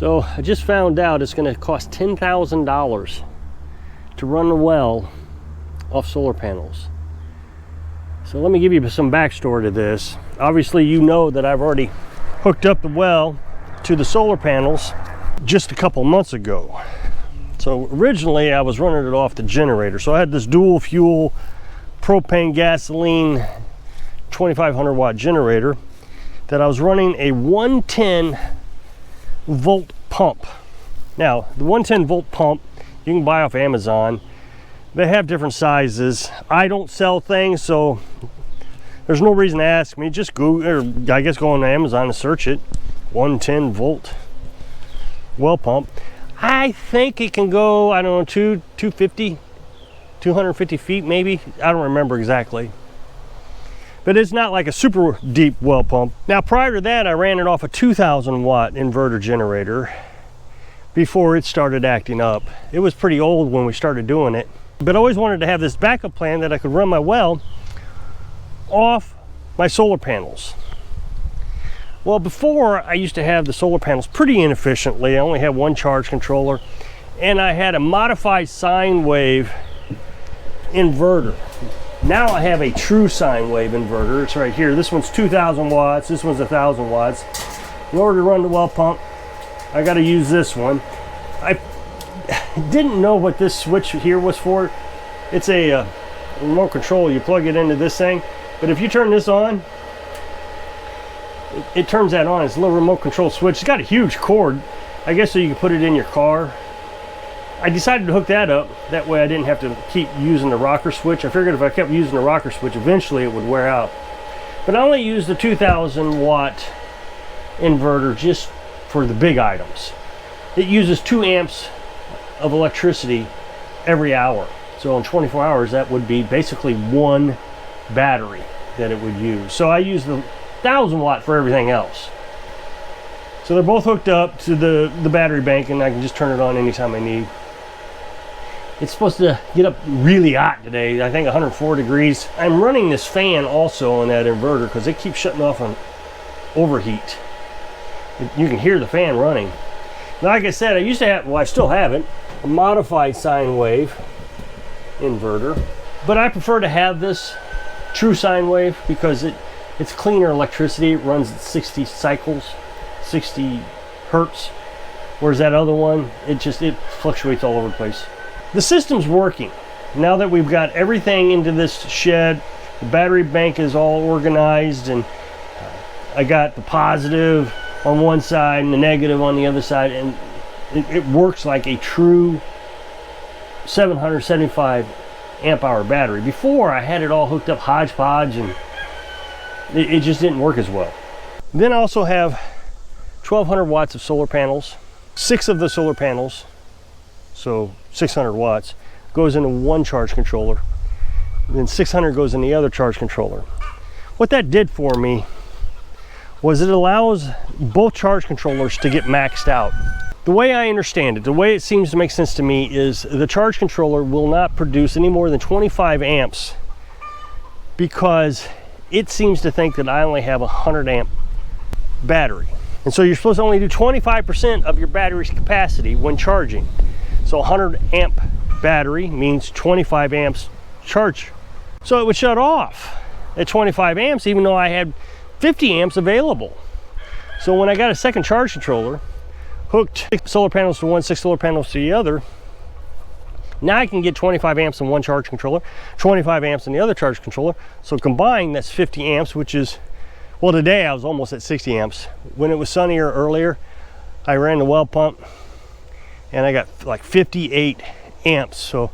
So I just found out it's going to cost $10,000 to run the well off solar panels. So let me give you some backstory to this. Obviously, you know that I've already hooked up the well to the solar panels just a couple months ago. So originally I was running it off the generator. So I had this dual fuel propane gasoline 2500 watt generator that I was running a 110 volt pump. Now the 110 volt pump you can buy off Amazon. They have different sizes. I don't sell things, so there's no reason to ask me. Just go, or I guess go on Amazon and search it. 110 volt well pump. I think it can go, I don't know, 250, 250 feet maybe. I don't remember exactly. But it's not like a super deep well pump. Now prior to that, I ran it off a 2000 watt inverter generator before it started acting up. It was pretty old when we started doing it. But I always wanted to have this backup plan that I could run my well off my solar panels. Well, before I used to have the solar panels pretty inefficiently. I only had one charge controller, and I had a modified sine wave inverter. Now I have a true sine wave inverter. It's right here. This one's 2000 watts, this one's 1000 watts. In order to run the well pump, I got to use this one. I didn't know what this switch here was for. It's a remote control. You plug it into this thing, but if you turn this on, it turns that on. It's a little remote control switch. It's got a huge cord, I guess, so you can put it in your car. I decided to hook that up. That way I didn't have to keep using the rocker switch. I figured if I kept using the rocker switch, eventually it would wear out. But I only use the 2000 watt inverter just for the big items. It uses 2 amps of electricity every hour. So in 24 hours, that would be basically one battery that it would use. So I use the 1000 watt for everything else. So they're both hooked up to the battery bank, and I can just turn it on anytime I need. It's supposed to get up really hot today, I think 104 degrees. I'm running this fan also on that inverter because it keeps shutting off on overheat. You can hear the fan running. Now, like I said, I used to have, well, I still have it, a modified sine wave inverter, but I prefer to have this true sine wave because it's cleaner electricity. It runs at 60 cycles, 60 hertz, whereas that other one, it fluctuates all over the place. The system's working. Now that we've got everything into this shed, the battery bank is all organized, and I got the positive on one side and the negative on the other side, and it works like a true 775 amp hour battery. Before, I had it all hooked up hodgepodge, and it just didn't work as well. Then I also have 1200 watts of solar panels. 6 of the solar panels, so 600 watts, goes into one charge controller. Then 600 goes in the other charge controller. What that did for me was it allows both charge controllers to get maxed out. The way I understand it, the way it seems to make sense to me, is the charge controller will not produce any more than 25 amps because it seems to think that I only have a 100 amp battery. And so you're supposed to only do 25% of your battery's capacity when charging. So 100 amp battery means 25 amps charge. So it would shut off at 25 amps even though I had 50 amps available. So when I got a second charge controller, hooked 6 solar panels to one, 6 solar panels to the other, now I can get 25 amps in one charge controller, 25 amps in the other charge controller. So combined, that's 50 amps, which is, well, today I was almost at 60 amps. When it was sunnier earlier, I ran the well pump and I got like 58 amps. So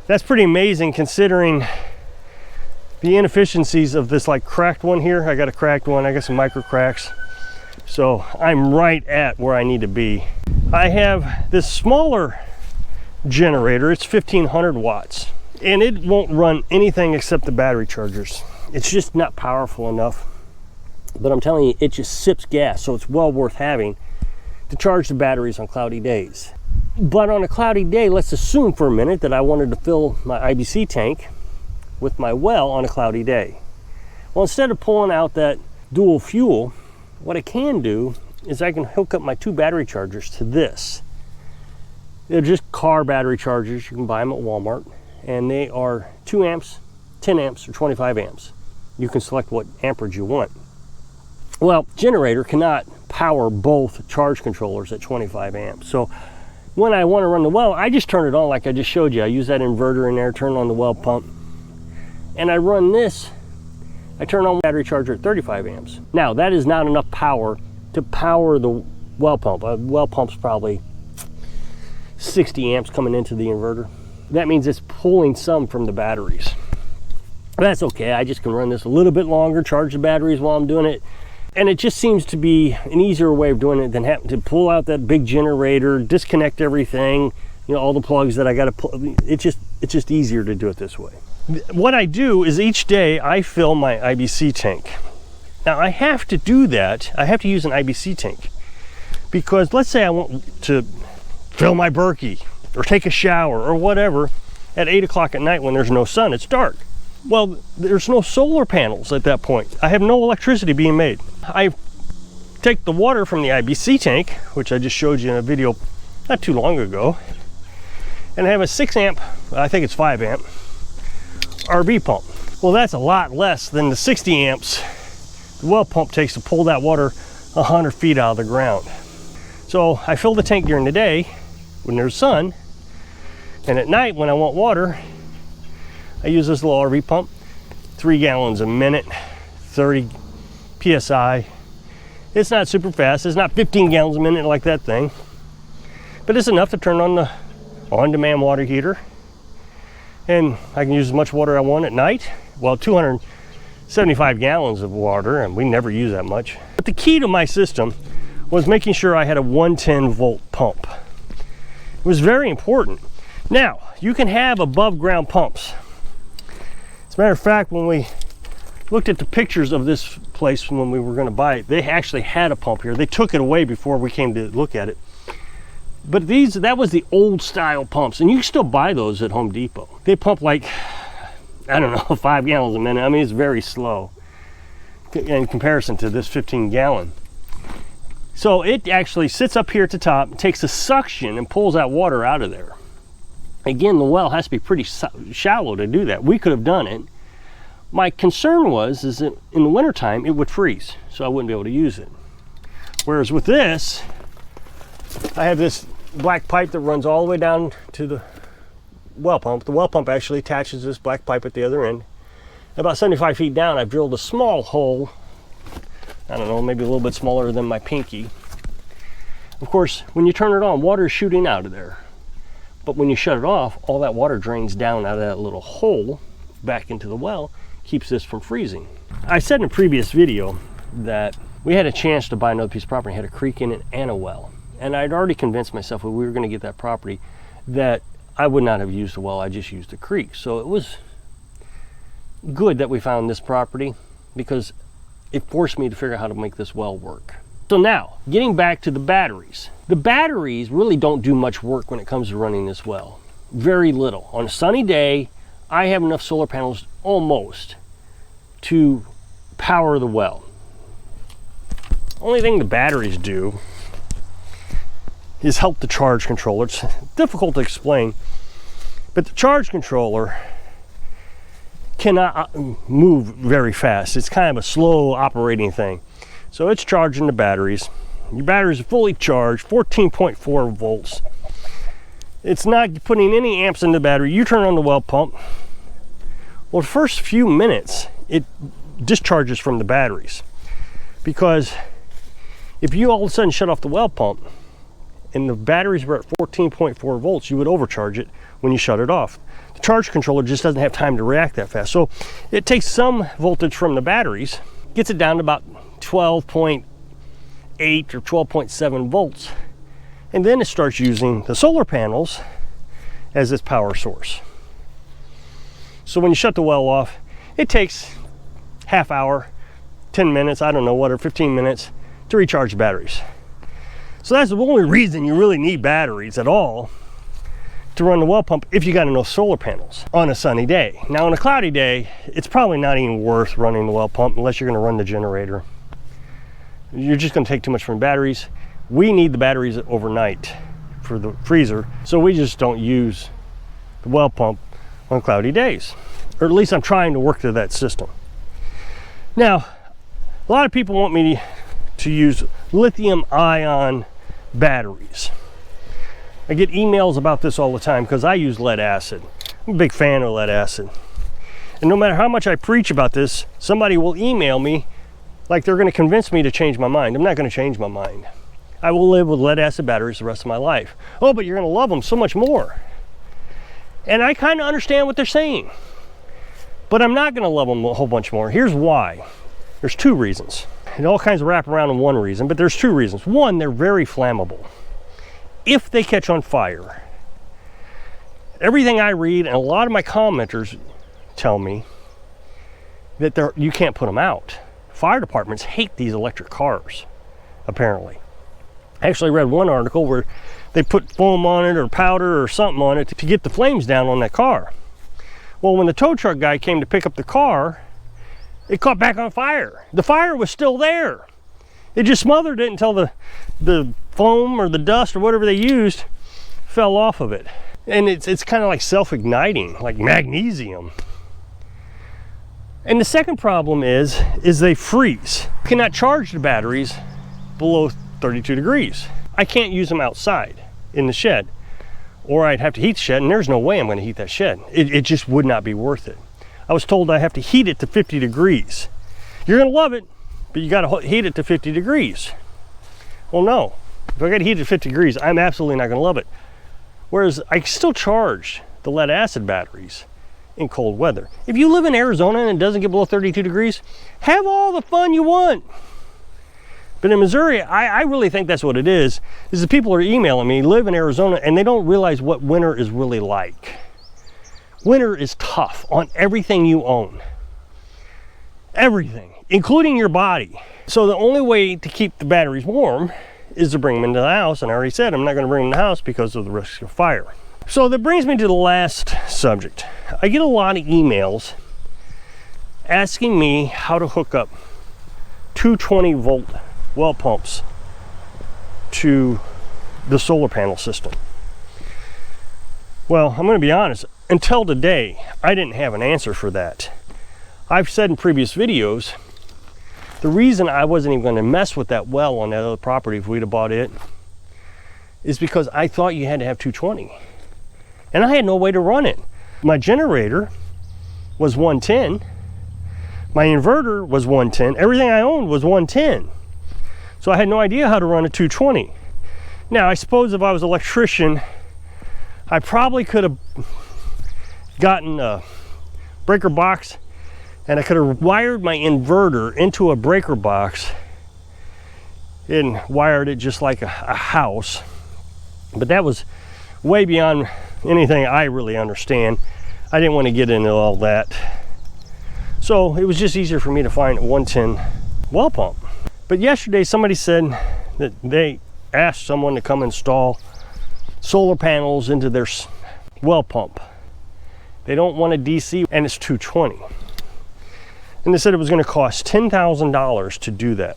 that's pretty amazing considering the inefficiencies of this like cracked one here. I got a cracked one, I got some micro cracks. So I'm right at where I need to be. I have this smaller generator, it's 1500 watts, and it won't run anything except the battery chargers. It's just not powerful enough. But I'm telling you, it just sips gas, so it's well worth having to charge the batteries on cloudy days. But on a cloudy day, let's assume for a minute that I wanted to fill my IBC tank with my well on a cloudy day. Well, instead of pulling out that dual fuel, what I can do is I can hook up my 2 battery chargers to this. They're just car battery chargers. You can buy them at Walmart, and they are 2 amps, 10 amps, or 25 amps. You can select what amperage you want. Well, generator cannot power both charge controllers at 25 amps. So when I want to run the well, I just turn it on like I just showed you. I use that inverter in there, turn on the well pump, and I run this. I turn on the battery charger at 35 amps. Now, that is not enough power to power the well pump. A well pump's probably 60 amps coming into the inverter. That means it's pulling some from the batteries. That's okay. I just can run this a little bit longer, charge the batteries while I'm doing it. And it just seems to be an easier way of doing it than having to pull out that big generator, disconnect everything, you know, all the plugs that I got to pull. It's just easier to do it this way. What I do is each day I fill my IBC tank. Now I have to do that. I have to use an IBC tank because let's say I want to fill my Berkey or take a shower or whatever at 8 o'clock at night when there's no sun, it's dark. Well, there's no solar panels at that point. I have no electricity being made. I take the water from the IBC tank, which I just showed you in a video not too long ago, and I have a 6 amp, I think it's 5 amp, RV pump. Well, that's a lot less than the 60 amps the well pump takes to pull that water 100 feet out of the ground. So I fill the tank during the day when there's sun, and at night when I want water, I use this little RV pump, 3 gallons a minute, 30 PSI. It's not super fast. It's not 15 gallons a minute like that thing, but it's enough to turn on the on-demand water heater, and I can use as much water I want at night. Well, 275 gallons of water, and we never use that much. But the key to my system was making sure I had a 110 volt pump. It was very important. Now, you can have above ground pumps. As a matter of fact, when we looked at the pictures of this place when we were going to buy it, they actually had a pump here. They took it away before we came to look at it. But that was the old style pumps, and you can still buy those at Home Depot. They pump like, I don't know, 5 gallons a minute. I mean, it's very slow in comparison to this 15 gallon. So it actually sits up here at the top, takes a suction and pulls that water out of there. Again, the well has to be pretty shallow to do that. We could have done it. My concern is that in the wintertime, it would freeze, so I wouldn't be able to use it. Whereas with this, I have this black pipe that runs all the way down to the well pump. The well pump actually attaches this black pipe at the other end. About 75 feet down, I've drilled a small hole, I don't know, maybe a little bit smaller than my pinky. Of course, when you turn it on, water is shooting out of there. But when you shut it off, all that water drains down out of that little hole back into the well, keeps this from freezing. I said in a previous video that we had a chance to buy another piece of property, had a creek in it and a well. And I'd already convinced myself when we were going to get that property that I would not have used the well, I just used the creek. So it was good that we found this property because it forced me to figure out how to make this well work. So now, getting back to the batteries. The batteries really don't do much work when it comes to running this well. Very little. On a sunny day, I have enough solar panels almost to power the well. Only thing the batteries do is help the charge controller. It's difficult to explain, but the charge controller cannot move very fast. It's kind of a slow operating thing. So it's charging the batteries. Your batteries are fully charged, 14.4 volts. It's not putting any amps in the battery. You turn on the well pump. Well, the first few minutes, it discharges from the batteries. Because if you all of a sudden shut off the well pump and the batteries were at 14.4 volts, you would overcharge it when you shut it off. The charge controller just doesn't have time to react that fast. So it takes some voltage from the batteries, gets it down to about 12.8 or 12.7 volts, and then it starts using the solar panels as its power source. So when you shut the well off, it takes half hour, 10 minutes, I don't know, whatever, 15 minutes to recharge the batteries. So that's the only reason you really need batteries at all to run the well pump, if you got enough solar panels on a sunny day. Now on a cloudy day, it's probably not even worth running the well pump unless you're going to run the generator. You're just going to take too much from batteries. We need the batteries overnight for the freezer, so we just don't use the well pump on cloudy days. Or at least I'm trying to work through that system. Now, a lot of people want me to use lithium ion batteries. I get emails about this all the time because I use lead acid. I'm a big fan of lead acid. And no matter how much I preach about this, somebody will email me like they're going to convince me to change my mind. I'm not going to change my mind. I will live with lead acid batteries the rest of my life. Oh, but you're going to love them so much more. And I kind of understand what they're saying. But I'm not going to love them a whole bunch more. Here's why. There's two reasons. And all kinds of wrap around in one reason, but there's two reasons. One, they're very flammable. If they catch on fire, everything I read and a lot of my commenters tell me that you can't put them out. Fire departments hate these electric cars, apparently. I actually read one article where they put foam on it or powder or something on it to get the flames down on that car. Well, when the tow truck guy came to pick up the car, it caught back on fire. The fire was still there. It just smothered it until the foam or the dust or whatever they used fell off of it. And it's kind of like self-igniting, like magnesium. And the second problem is they freeze. You cannot charge the batteries below 32 degrees. I can't use them outside in the shed, or I'd have to heat the shed, and there's no way I'm going to heat that shed. It just would not be worth it. I was told I have to heat it to 50 degrees. You're going to love it, but you got to heat it to 50 degrees. Well, no. If I got to heat it to 50 degrees, I'm absolutely not going to love it. Whereas I still charge the lead acid batteries in cold weather. If you live in Arizona and it doesn't get below 32 degrees, have all the fun you want. But in Missouri, I really think that's what it is the people are emailing me, live in Arizona, and they don't realize what winter is really like. Winter is tough on everything you own. Everything, including your body. So the only way to keep the batteries warm is to bring them into the house. And I already said I'm not going to bring them in the house because of the risk of fire. So that brings me to the last subject. I get a lot of emails asking me how to hook up 220 volt well pumps to the solar panel system. Well, I'm going to be honest, until today, I didn't have an answer for that. I've said in previous videos, the reason I wasn't even going to mess with that well on that other property if we'd have bought it is because I thought you had to have 220. And I had no way to run it. My generator was 110. My inverter was 110. Everything I owned was 110. So I had no idea how to run a 220. Now, I suppose if I was an electrician, I probably could have gotten a breaker box and I could have wired my inverter into a breaker box and wired it just like a house. But that was way beyond anything I really understand. I didn't want to get into all that. So it was just easier for me to find a 110 well pump. But yesterday somebody said that they asked someone to come install solar panels into their well pump. They don't want a DC and it's 220. And they said it was going to cost $10,000 to do that.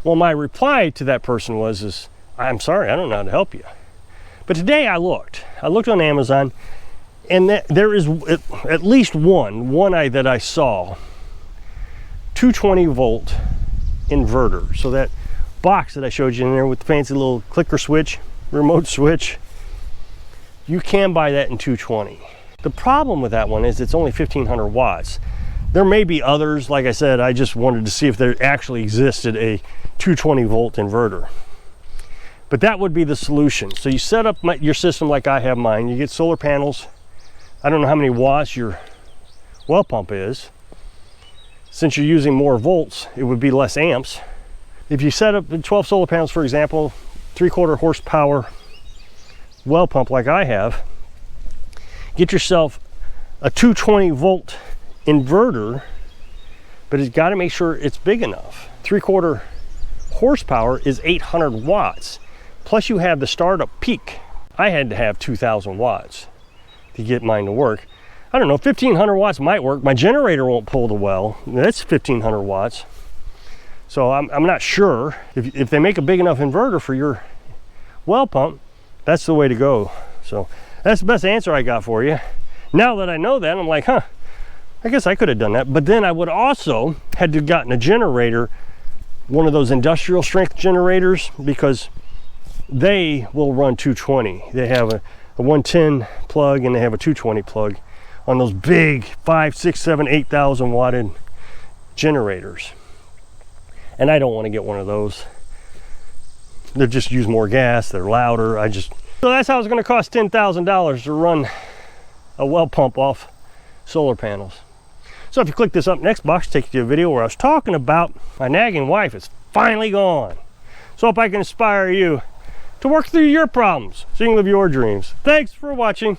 Well, my reply to that person was, I'm sorry, I don't know how to help you. But today I looked on Amazon, and there is at least one that I saw, 220 volt inverter. So that box that I showed you in there with the fancy little clicker switch, remote switch, you can buy that in 220. The problem with that one is it's only 1500 watts. There may be others. Like I said, I just wanted to see if there actually existed a 220 volt inverter. But that would be the solution. So you set up your system like I have mine. You get solar panels. I don't know how many watts your well pump is. Since you're using more volts, it would be less amps. If you set up 12 solar panels, for example, 3/4 horsepower well pump like I have, get yourself a 220 volt inverter, but it's got to make sure it's big enough. 3/4 horsepower is 800 watts. Plus you have the startup peak. I had to have 2000 watts to get mine to work. I don't know, 1500 watts might work. My generator won't pull the well. That's 1500 watts. So I'm not sure if they make a big enough inverter for your well pump, that's the way to go. So that's the best answer I got for you. Now that I know that, I'm like, huh, I guess I could have done that. But then I would also had to gotten a generator, one of those industrial strength generators, because they will run 220. They have a 110 plug and they have a 220 plug on those big 5, 6, 7, 8,000 watted generators. And I don't want to get one of those. They just use more gas, they're louder. So that's how it's going to cost $10,000 to run a well pump off solar panels. So if you click this up next box, it takes you to a video where I was talking about my nagging wife is finally gone. So hope I can inspire you to work through your problems so you can live your dreams. Thanks for watching.